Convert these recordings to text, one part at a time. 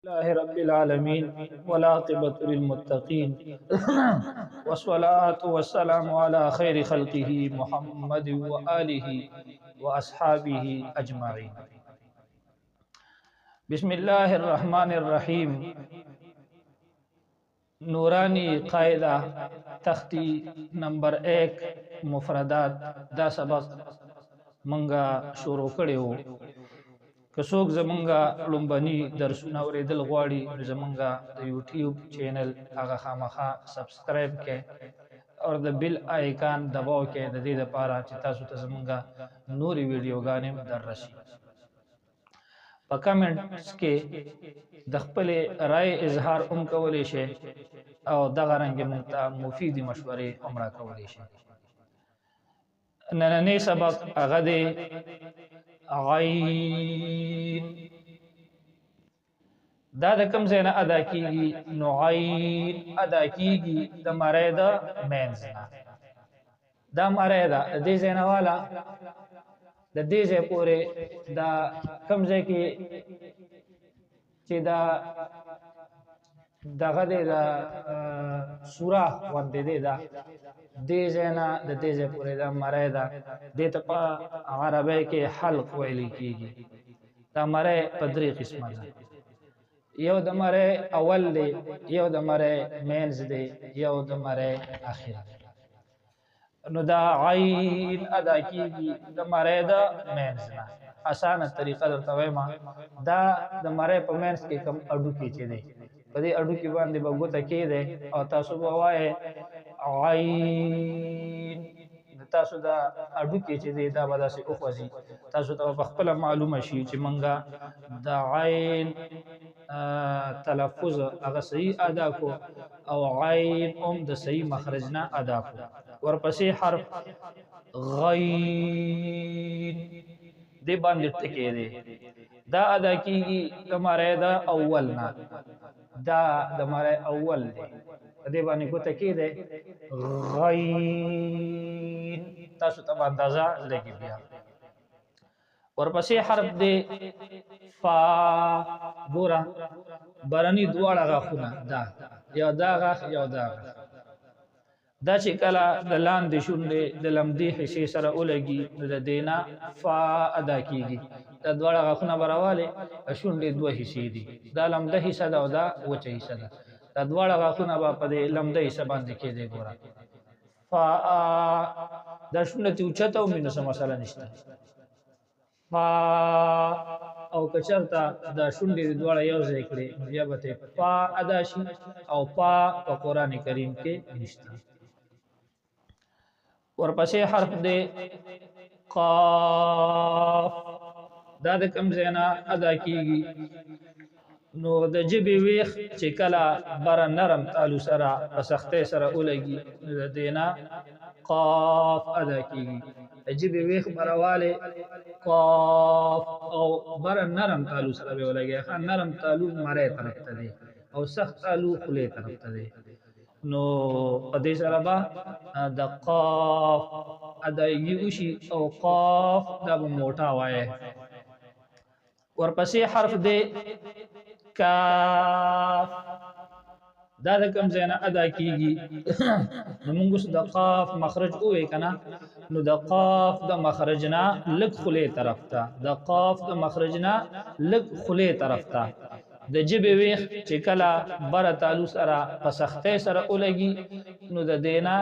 لله رب العالمين والعاقبة للمتقين والصلاة والسلام على خير خلقه محمد وآله وأصحابه أجمعين. بسم الله الرحمن الرحيم. نورانی قاعدہ تختی نمبر 1 مفردات دا سبق منگا شروع کړو. که څوک زمونږه لومبني درسونه اورېدل غواړي نو زمونږه د یوټیوب چینل هغه خامخا سبسکرایب کړئ او د بیل آیکان دباو کړئ د دې لپاره چې تاسو ته زمونږه نوري ویډیوګانې در رسي. په کمنټس کې د خپل رائے اظهار هم کولی شئ او دغه رنګ موږ ته مفیدې مشورې هم راکولی شئ. نننی سبق هغه دی عین. دا د کوم ځای نه ادا کیږي؟ نو عین ادا کیږي د مرۍ د مینځ نه. دا مرۍ ده د دې ځای نه والا د دې ځای پورې دا کوم ځای کې چې دا دغه دی د سوراخ غوندې دی دا دې ځای نه د دې ځای پورې دا مرۍ ده. دې ته په عربی کې حلق ویل کېږي. دا مرۍ په درې قسمه ده. یو د مرۍ اول دی، یو د مرۍ مینځ دی، یو د مرۍ اخر. نو دا عین ادا کیږي د مرۍ د مینځ نه. اسانه طریقه درته وایم، دا د مرۍ په مینځ کې کوم اډوکی چې دی په دې اډوکی باندې به ګوته کېدی او تاسو به وایئ عین. تاسو دا اډوکی چې دی دا به داسې وخوځي. تاسو ته په خپله معلومه شي چې موږ د عین تلفظ هغه صحیح ادا کو او عین هم د صحیح مخرج نه ادا کو. ورپسې حرف غین دې باندې ټکی دی. دا ادا کیږي د مرۍ د اول نه. دا د مرۍ اول دی په دې باندې ګوته کېدی غین. تاسو ته به اندازه لګي. بیا ورپسې حرف دی فا. ګوره برني دواړه غاښونه دا یو دا غاښ یو دا غاښ دا چې کله د لاندې شونډې د لمدې حصې سره ولګي نو د دې نه فا ادا کېږي. دا دواړه غاښونه به راوالې شونډې دوه حصې دي. دا لمده حصه ده او دا وچه حصه ده. دا دواړه غاښونه به په دې لمده حصه باندې کېدی. ګوره فا دا شونډه چې اوچته ومي نو څه مسله نشته. فا او که چېرته دا شونډې دواړه یو ځای کړې نو بیا به ته پا ادا شي او پا په قرآن کریم کې نشته. ورپسې حرف دی قاف. دا د کوم ځای نه ادا کېږي؟ نو د ژبې ویښ چې کله بره نرم تالو سره په سختۍ سره ولګي نو د دې نه قاف ادا کېږي. د ژبې ویښ برهوالی قاف او بره نرم تالو سره به ولګي. ښه نرم تالو مرۍ طرف ته دی او سخت تالو خولې طرف ته دی. نو په دې سره به د قاف ادایګي وشي او قاف دا به موټا وایي. ورپسې حرف دی کاف. دا د کوم ځای نه ادا کېږي؟ نو موږ اوس د قاف مخرج ووایو که نه، نو د قاف د مخرج نه لږ خولې طرف ته، د قاف د مخرج نه لږ خولې طرف ته. د ژبې ویښ چې کله بره تالو سره په سختۍ سره ولګي نو د دې نه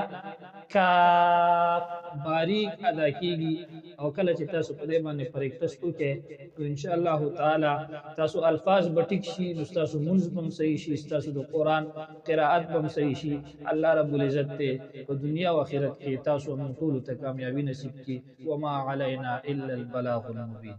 کاف باریک ادا کېږي. او کله چې تاسو په دې باندې پریکټس وکړئ نو انشاءالله تعالی تاسو الفاظ به ټیک شي، نو ستاسو مونځ به هم صحیح شي، ستاسو د قرآن قرائت به هم صحیح شي. الله رب العزت دی په دنیا او آخرت کې تاسو موږ ټولو ته کامیابي نصیب کړي. وما علینا الا البلاغ المبین.